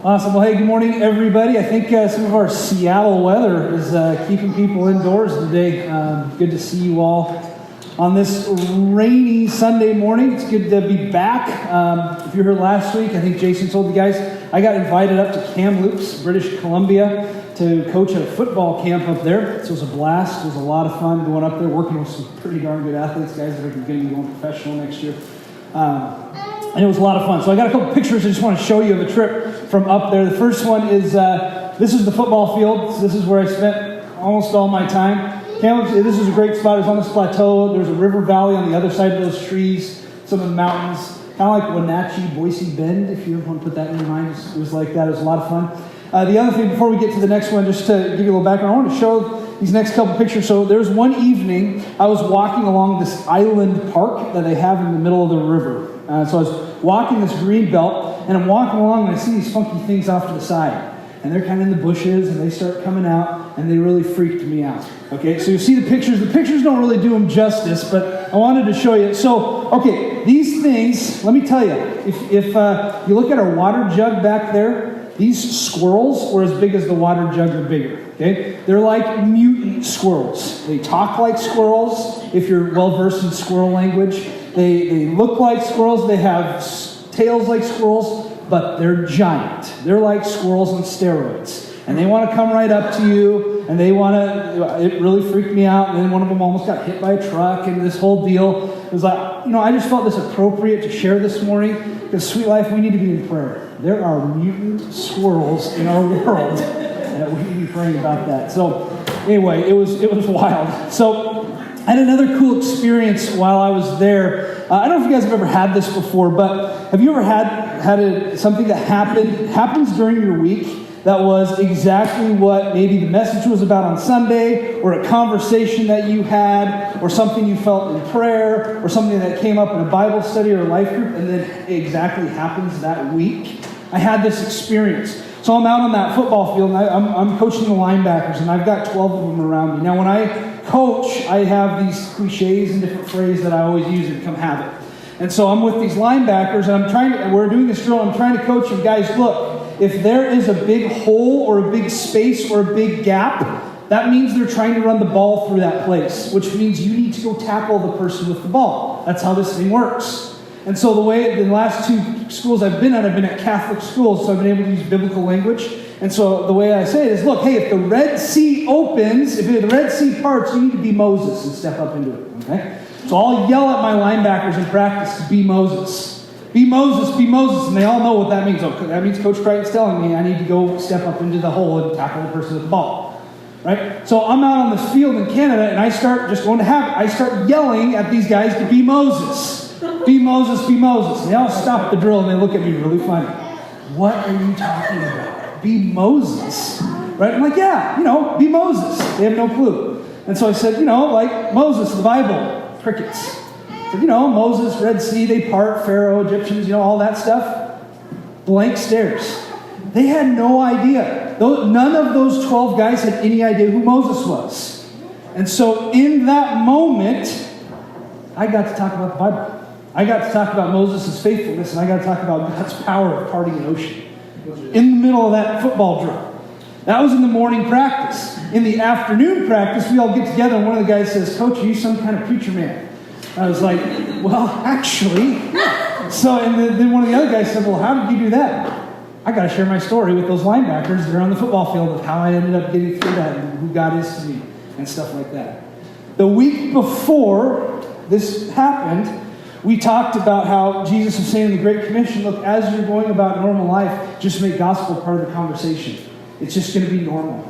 Awesome. Well, hey, good morning, everybody. I think some of our Seattle weather is keeping people indoors today. Good to see you all on this rainy Sunday morning. It's good to be back. If you heard last week, I think Jason told you guys, I got invited up to Kamloops, British Columbia, to coach at a football camp up there. So it was a blast. It was a lot of fun going up there, working with some pretty darn good athletes, guys that are going to be going professional next year. And it was a lot of fun. So I got a couple pictures I just want to show you of a trip from up there. The first one is, this is the football field. So this is where I spent almost all my time. Kamloops, this is a great spot. It's on this plateau. There's a river valley on the other side of those trees, some of the mountains. Kind of like Wenatchee, Boise Bend, if you want to put that in your mind. It was like that. It was a lot of fun. The other thing, before we get to the next one, just to give you a little background, I want to show these next couple pictures. So there's one evening, I was walking along this island park that they have in the middle of the river. So I was walking this green belt, and I'm walking along, and I see these funky things off to the side. And they're kind of in the bushes, and they start coming out, and they really freaked me out. Okay, so you see the pictures. The pictures don't really do them justice, but I wanted to show you. So, okay, these things, let me tell you, if you look at our water jug back there, these squirrels were as big as the water jug or bigger. Okay, they're like mutant squirrels. They talk like squirrels, if you're well-versed in squirrel language. They look like squirrels. They have tails like squirrels, but they're giant. They're like squirrels on steroids. And they want to come right up to you, and they want to, it really freaked me out. And then one of them almost got hit by a truck, and this whole deal. It was like, I just felt this appropriate to share this morning, because SweetLife, we need to be in prayer. There are mutant squirrels in our world, and we need to be praying about that. So anyway, it was wild. So I had another cool experience while I was there. I don't know if you guys have ever had this before, but have you ever had something that happens during your week that was exactly what maybe the message was about on Sunday, or a conversation that you had, or something you felt in prayer, or something that came up in a Bible study or a life group, and then it exactly happens that week? I had this experience. So I'm out on that football field, and I'm coaching the linebackers, and I've got 12 of them around me. Now, when I coach, I have these cliches and different phrases that I always use and become habit. And so I'm with these linebackers, and we're doing this drill, I'm trying to coach them. Guys, look, if there is a big hole or a big space or a big gap, that means they're trying to run the ball through that place, which means you need to go tackle the person with the ball. That's how this thing works. And so the last two schools I've been at Catholic schools, so I've been able to use biblical language. And so the way I say it is, look, hey, if the Red Sea opens, if the Red Sea parts, you need to be Moses and step up into it, okay? So I'll yell at my linebackers in practice to be Moses. Be Moses, be Moses. And they all know what that means. Oh, that means Coach Crichton's telling me I need to go step up into the hole and tackle the person with the ball. Right? So I'm out on this field in Canada, and I start yelling at these guys to be Moses. Be Moses, be Moses. And they all stop the drill, and they look at me really funny. What are you talking about? Be Moses? Right? I'm like, yeah, be Moses. They have no clue. And so I said, like Moses, the Bible. Crickets. So, Moses, Red Sea, they part, Pharaoh, Egyptians, all that stuff. Blank stares. They had no idea. None of those 12 guys had any idea who Moses was. And so in that moment, I got to talk about the Bible. I got to talk about Moses' faithfulness, and I got to talk about God's power of parting an ocean. In the middle of that football drill. That was in the morning practice. In the afternoon practice, we all get together, and one of the guys says, Coach, are you some kind of preacher man? I was like, well, actually, yeah. So, and then one of the other guys said, well, how did you do that? I got to share my story with those linebackers that are on the football field of how I ended up getting through that and who God is to me and stuff like that. The week before this happened, we talked about how Jesus was saying in the Great Commission, look, as you're going about normal life, just make gospel part of the conversation. It's just going to be normal.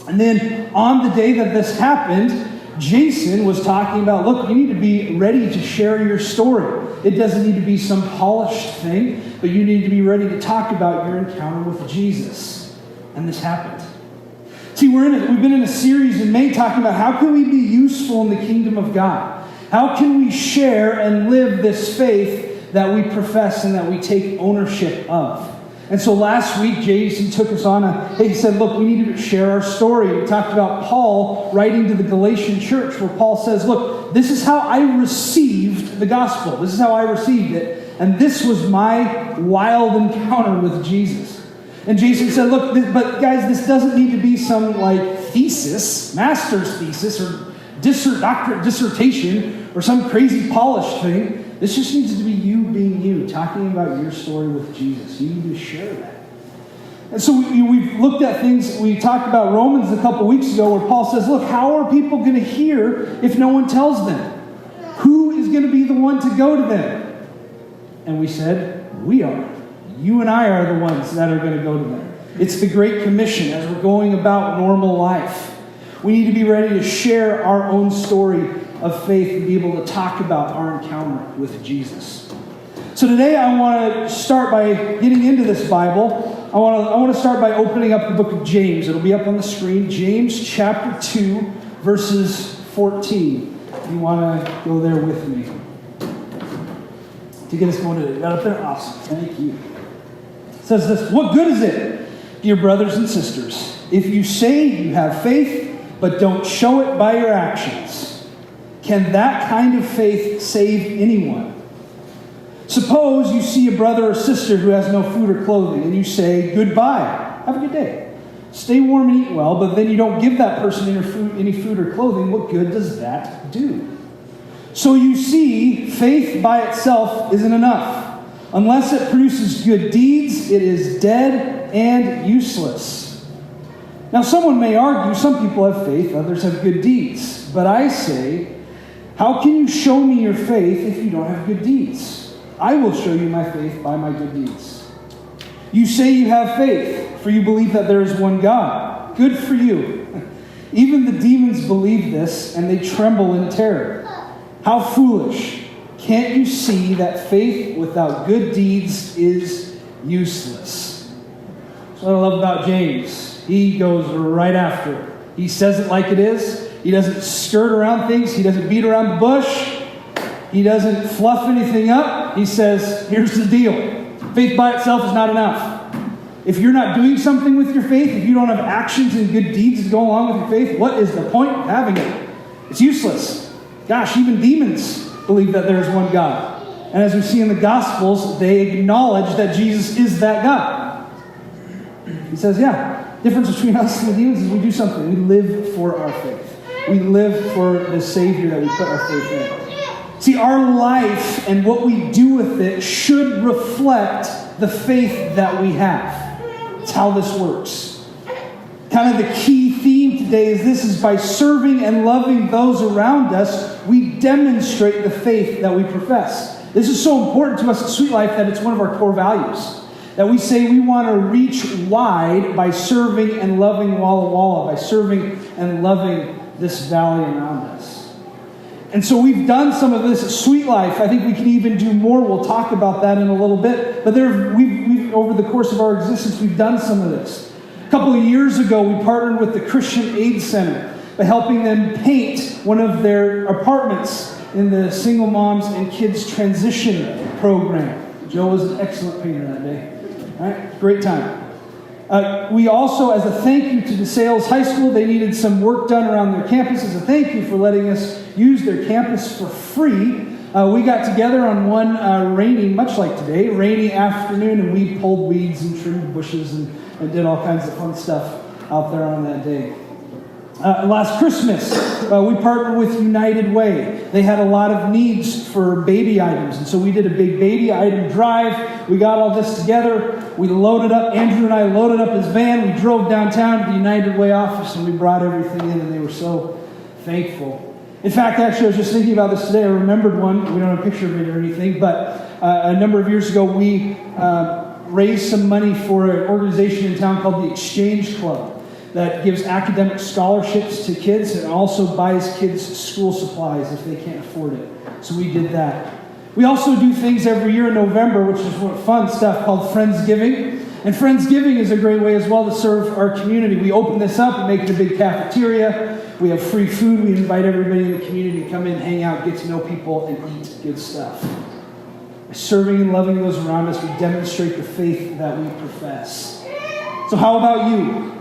And then on the day that this happened, Jason was talking about, look, you need to be ready to share your story. It doesn't need to be some polished thing, but you need to be ready to talk about your encounter with Jesus. And this happened. See, we've been in a series in May talking about how can we be useful in the kingdom of God? How can we share and live this faith that we profess and that we take ownership of? And so last week, Jason took us on he said, look, we need to share our story. We talked about Paul writing to the Galatian church, where Paul says, look, this is how I received the gospel. This is how I received it. And this was my wild encounter with Jesus. And Jason said, look, but guys, this doesn't need to be some thesis, master's thesis, or doctorate dissertation, or some crazy polished thing. This just needs to be you being you, talking about your story with Jesus. You need to share that. And so we've looked at things. We talked about Romans a couple weeks ago where Paul says, look, how are people going to hear if no one tells them? Who is going to be the one to go to them? And we said, we are. You and I are the ones that are going to go to them. It's the Great Commission as we're going about normal life. We need to be ready to share our own story of faith and be able to talk about our encounter with Jesus. So today I want to start by getting into this Bible. I want to start by opening up the book of James. It'll be up on the screen. James chapter 2, verses 14. If you want to go there with me. To get us going today. Got up there? Awesome. Thank you. It says this, what good is it, dear brothers and sisters, if you say you have faith, but don't show it by your actions? Can that kind of faith save anyone? Suppose you see a brother or sister who has no food or clothing, and you say, goodbye, have a good day. Stay warm and eat well, but then you don't give that person any food or clothing. What good does that do? So you see, faith by itself isn't enough. Unless it produces good deeds, it is dead and useless. Now, someone may argue, some people have faith, others have good deeds. But I say, how can you show me your faith if you don't have good deeds? I will show you my faith by my good deeds. You say you have faith, for you believe that there is one God. Good for you. Even the demons believe this, and they tremble in terror. How foolish. Can't you see that faith without good deeds is useless? That's what I love about James. He goes right after it. He says it like it is. He doesn't skirt around things. He doesn't beat around the bush. He doesn't fluff anything up. He says, here's the deal. Faith by itself is not enough. If you're not doing something with your faith, if you don't have actions and good deeds to go along with your faith, what is the point of having it? It's useless. Gosh, even demons believe that there is one God. And as we see in the Gospels, they acknowledge that Jesus is that God. He says, the difference between us and the demons is we do something. We live for our faith. We live for the Savior that we put our faith in. See, our life and what we do with it should reflect the faith that we have. That's how this works. Kind of the key theme today is by serving and loving those around us, we demonstrate the faith that we profess. This is so important to us at SweetLife that it's one of our core values. That we say we want to reach wide by serving and loving Walla Walla, by serving and loving this valley around us. And so we've done some of this at SweetLife. I think we can even do more. We'll talk about that in a little bit. But we've over the course of our existence, we've done some of this. A couple of years ago, we partnered with the Christian Aid Center by helping them paint one of their apartments in the Single Moms and Kids Transition Program. Joe was an excellent painter that day. All right, great time. We also, as a thank you to DeSales High School, they needed some work done around their campus. As a thank you for letting us use their campus for free, we got together on one rainy, much like today, rainy afternoon, and we pulled weeds and trimmed bushes and did all kinds of fun stuff out there on that day. Last Christmas, we partnered with United Way. They had a lot of needs for baby items, and so we did a big baby item drive. We got all this together. We loaded up, Andrew and I loaded up his van. We drove downtown to the United Way office, and we brought everything in, and they were so thankful. In fact, actually, I was just thinking about this today. I remembered one. We don't have a picture of it or anything, but a number of years ago, we raised some money for an organization in town called the Exchange Club that gives academic scholarships to kids and also buys kids school supplies if they can't afford it. So we did that. We also do things every year in November, which is fun stuff called Friendsgiving. And Friendsgiving is a great way as well to serve our community. We open this up and make it a big cafeteria. We have free food. We invite everybody in the community to come in, hang out, get to know people, and eat good stuff. By serving and loving those around us, we demonstrate the faith that we profess. So how about you?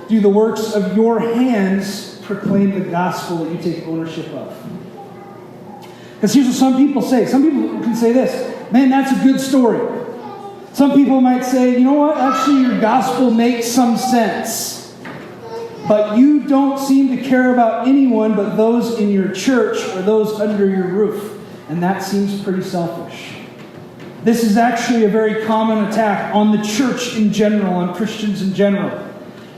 Do the works of your hands proclaim the gospel that you take ownership of? Because here's what some people say. Some people can say this, man, that's a good story. Some people might say, you know what, actually your gospel makes some sense. But you don't seem to care about anyone but those in your church or those under your roof. And that seems pretty selfish. This is actually a very common attack on the church in general, on Christians in general.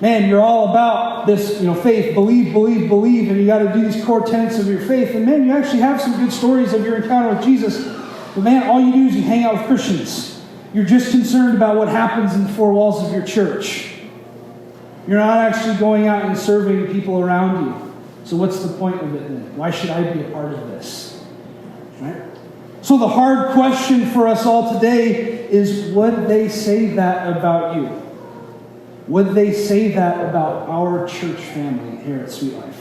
Man, you're all about this, faith, believe, and you got to do these core tenets of your faith. And man, you actually have some good stories of your encounter with Jesus. But man, all you do is you hang out with Christians. You're just concerned about what happens in the four walls of your church. You're not actually going out and serving people around you. So what's the point of it then? Why should I be a part of this? Right? So the hard question for us all today is, would they say that about you? Would they say that about our church family here at SweetLife?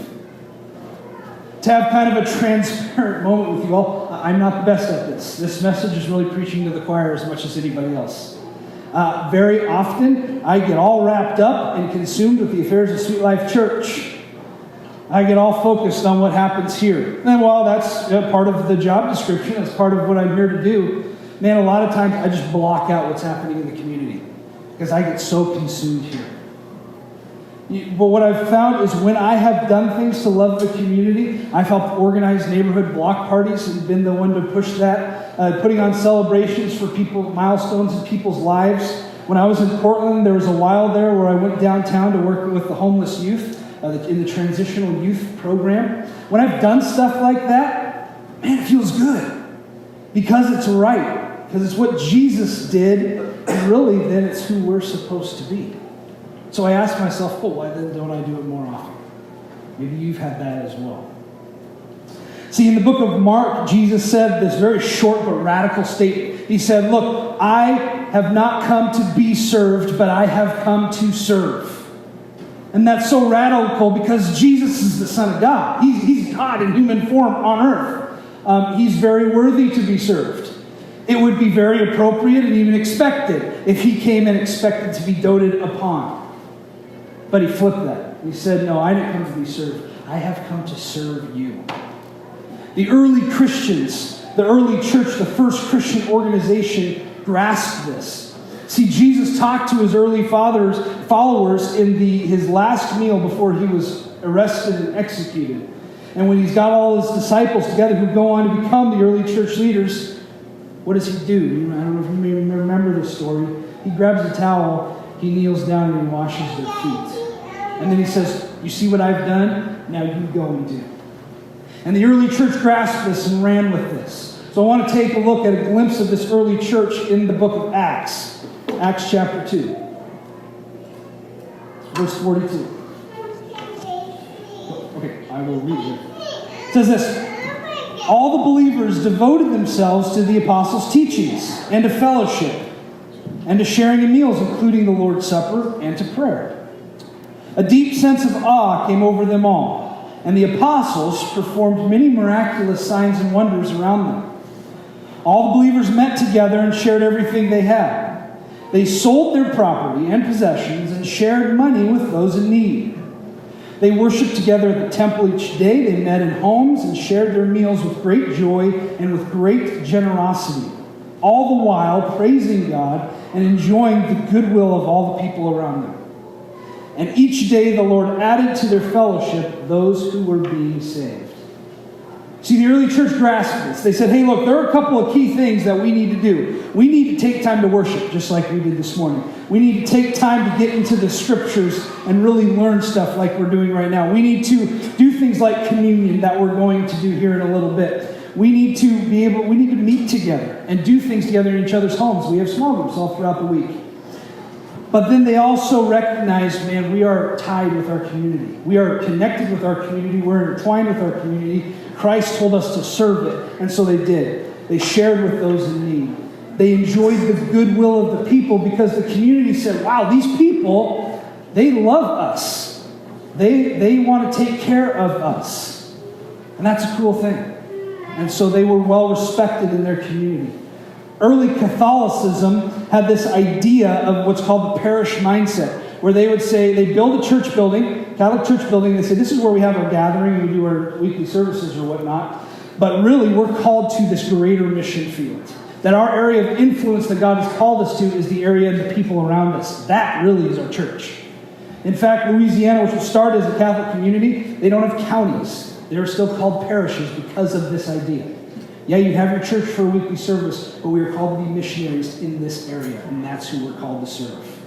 To have kind of a transparent moment with you all, I'm not the best at this. This message is really preaching to the choir as much as anybody else. Very often, I get all wrapped up and consumed with the affairs of SweetLife Church. I get all focused on what happens here. And while that's part of the job description, that's part of what I'm here to do, man, a lot of times I just block out what's happening in the community because I get so consumed here. But what I've found is when I have done things to love the community, I've helped organize neighborhood block parties and been the one to push that, putting on celebrations for people, milestones in people's lives. When I was in Portland, there was a while there where I went downtown to work with the homeless youth in the transitional youth program. When I've done stuff like that, man, it feels good because it's right, because it's what Jesus did, and really then it's who we're supposed to be. So I asked myself, why then don't I do it more often? Maybe you've had that as well. See, in the book of Mark, Jesus said this very short but radical statement. He said, look, I have not come to be served, but I have come to serve. And that's so radical because Jesus is the Son of God. He's God in human form on earth. He's very worthy to be served. It would be very appropriate and even expected if he came and expected to be doted upon. But he flipped that. He said, no, I didn't come to be served. I have come to serve you. The early Christians, the early church, the first Christian organization grasped this. See, Jesus talked to his early followers in his last meal before he was arrested and executed. And when he's got all his disciples together who go on to become the early church leaders, what does he do? I don't know if you may remember this story. He grabs a towel, he kneels down, and he washes their feet. And then he says, you see what I've done? Now you go and do. And the early church grasped this and ran with this. So I want to take a look at a glimpse of this early church in the book of Acts. Acts chapter 2. Verse 42. Okay, I will read it. It says this. All the believers devoted themselves to the apostles' teachings and to fellowship and to sharing in meals, including the Lord's Supper and to prayer. A deep sense of awe came over them all, and the apostles performed many miraculous signs and wonders around them. All the believers met together and shared everything they had. They sold their property and possessions and shared money with those in need. They worshiped together at the temple each day. They met in homes and shared their meals with great joy and with great generosity, all the while praising God and enjoying the goodwill of all the people around them. And each day the Lord added to their fellowship those who were being saved. See, the early church grasped this. They said, hey, look, there are a couple of key things that we need to do. We need to take time to worship, just like we did this morning. We need to take time to get into the scriptures and really learn stuff like we're doing right now. We need to do things like communion that we're going to do here in a little bit. We need to meet together and do things together in each other's homes. We have small groups all throughout the week. But then they also recognized, man, we are tied with our community. We are connected with our community. We're intertwined with our community. Christ told us to serve it, and so they did. They shared with those in need. They enjoyed the goodwill of the people because the community said, wow, these people, they love us. They want to take care of us. And that's a cool thing. And so they were well respected in their community. Early Catholicism had this idea of what's called the parish mindset, where they would say, they build a church building, Catholic church building, they say, this is where we have our gathering, we do our weekly services or whatnot, but really we're called to this greater mission field. that our area of influence that God has called us to is the area of the people around us. That really is our church. In fact, Louisiana, which was started as a Catholic community, they don't have counties. They're still called parishes because of this idea. Yeah, you have your church for a weekly service, but we are called to be missionaries in this area, and that's who we're called to serve.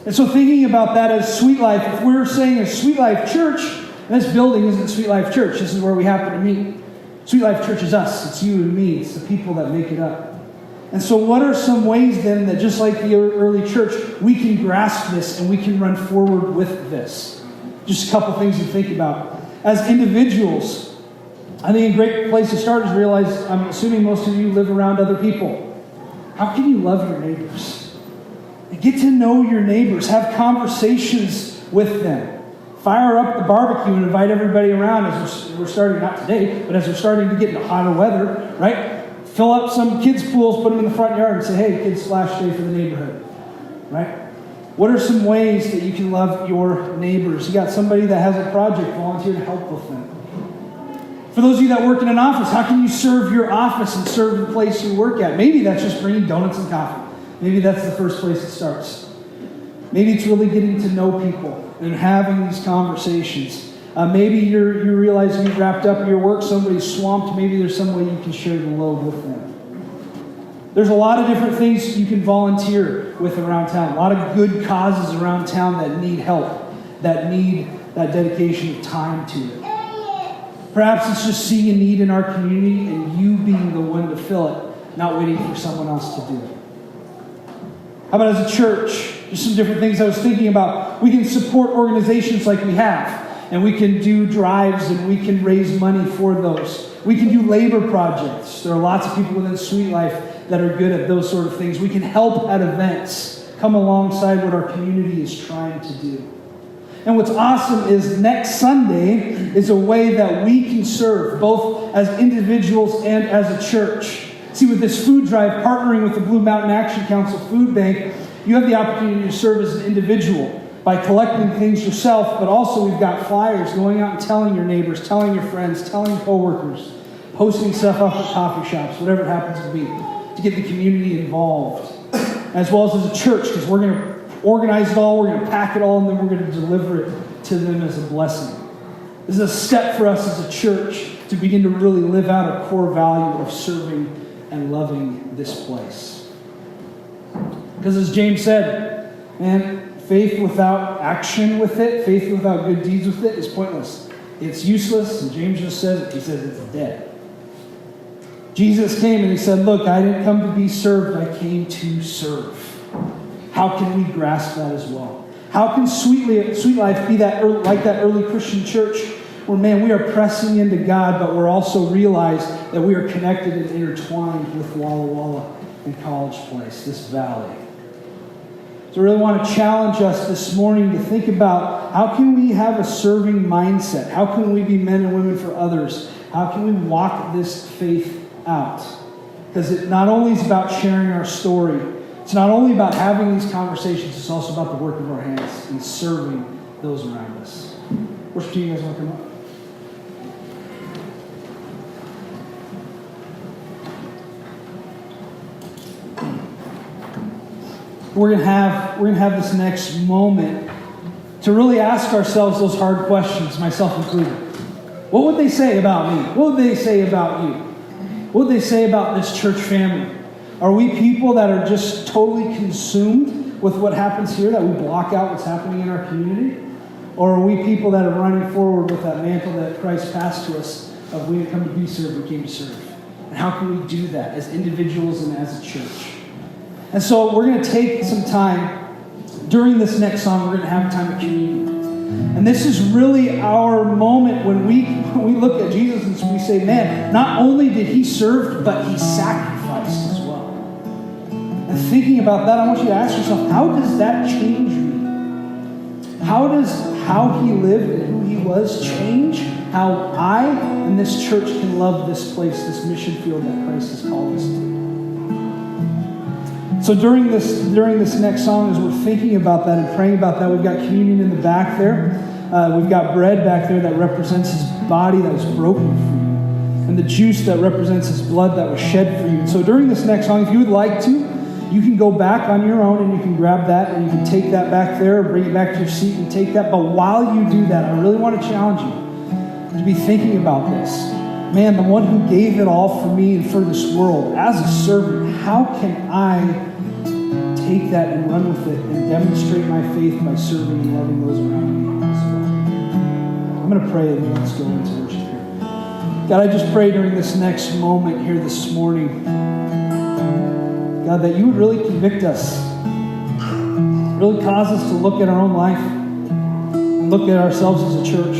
And so thinking about that as SweetLife, if we're saying a SweetLife church, and this building isn't SweetLife Church, this is where we happen to meet. SweetLife Church is us, it's you and me, it's the people that make it up. And so what are some ways then that just like the early church, we can grasp this and we can run forward with this? Just a couple things to think about. As individuals, I think a great place to start is realize, I'm assuming most of you live around other people. How can you love your neighbors? Get to know your neighbors. Have conversations with them. Fire up the barbecue and invite everybody around as we're starting, not today, but as we're starting to get into hotter weather, right? Fill up some kids' pools, put them in the front yard and say, hey, kids splash day for the neighborhood, right? What are some ways that you can love your neighbors? You got somebody that has a project, volunteer to help with them. For those of you that work in an office, how can you serve your office and serve the place you work at? Maybe that's just bringing donuts and coffee. Maybe that's the first place it starts. Maybe it's really getting to know people and having these conversations. Maybe you realize you've wrapped up your work, somebody's swamped, maybe there's some way you can share the load with them. There's a lot of different things you can volunteer with around town. A lot of good causes around town that need help, that need that dedication of time to it. Perhaps it's just seeing a need in our community and you being the one to fill it, not waiting for someone else to do it. How about as a church? Just some different things I was thinking about. We can support organizations like we have, and we can do drives, and we can raise money for those. We can do labor projects. There are lots of people within SweetLife that are good at those sort of things. We can help at events, come alongside what our community is trying to do. And what's awesome is next Sunday is a way that we can serve, both as individuals and as a church. See, with this food drive, partnering with the Blue Mountain Action Council Food Bank, you have the opportunity to serve as an individual by collecting things yourself, but also we've got flyers going out and telling your neighbors, telling your friends, telling coworkers, posting stuff up at coffee shops, whatever it happens to be, to get the community involved, as well as a church, because we're going to organize it all, we're going to pack it all, and then we're going to deliver it to them as a blessing. This is a step for us as a church to begin to really live out a core value of serving and loving this place. Because as James said, man, faith without action with it, faith without good deeds with it is pointless. It's useless, and James just says it. He says it's dead. Jesus came and he said, look, I didn't come to be served, I came to serve. How can we grasp that as well? How can SweetLife be like that early Christian church where, man, we are pressing into God, but we're also realize that we are connected and intertwined with Walla Walla and College Place, this valley. So I really want to challenge us this morning to think about how can we have a serving mindset? How can we be men and women for others? How can we walk this faith out? Because it not only is about sharing our story, it's not only about having these conversations, it's also about the work of our hands and serving those around us. Worship team, you guys want to come up? We're gonna have this next moment to really ask ourselves those hard questions, myself included. What would they say about me? What would they say about you? What would they say about this church family? Are we people that are just totally consumed with what happens here, that we block out what's happening in our community? Or are we people that are running forward with that mantle that Christ passed to us of we didn't come to be served, we came to serve? And how can we do that as individuals and as a church? And so we're going to take some time during this next song. We're going to have a time of communion. And this is really our moment when we look at Jesus and we say, man, not only did he serve, but he sacrificed as well. And thinking about that, I want you to ask yourself, how does that change me? How does how he lived and who he was change how I and this church can love this place, this mission field that Christ has called us to? So during this next song, as we're thinking about that and praying about that, we've got communion in the back there. We've got bread back there that represents his body that was broken for you. and the juice that represents his blood that was shed for you. And so during this next song, if you would like to, you can go back on your own and you can grab that and you can take that back there, bring it back to your seat and take that. But while you do that, I really want to challenge you to be thinking about this. Man, the one who gave it all for me and for this world, as a servant, how can I take that and run with it and demonstrate my faith by serving and loving those around me as well? I'm going to pray and let's go into worship here. God, I just pray during this next moment here this morning, God, that you would really convict us, really cause us to look at our own life and look at ourselves as a church.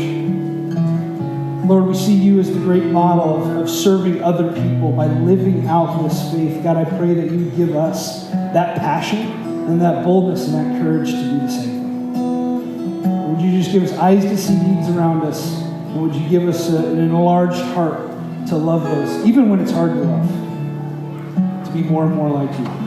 Lord, we see you as the great model of serving other people by living out this faith. God, I pray that you would give us that passion and that boldness and that courage to do the same thing. Would you just give us eyes to see needs around us, and would you give us an enlarged heart to love those, even when it's hard to love, to be more and more like you.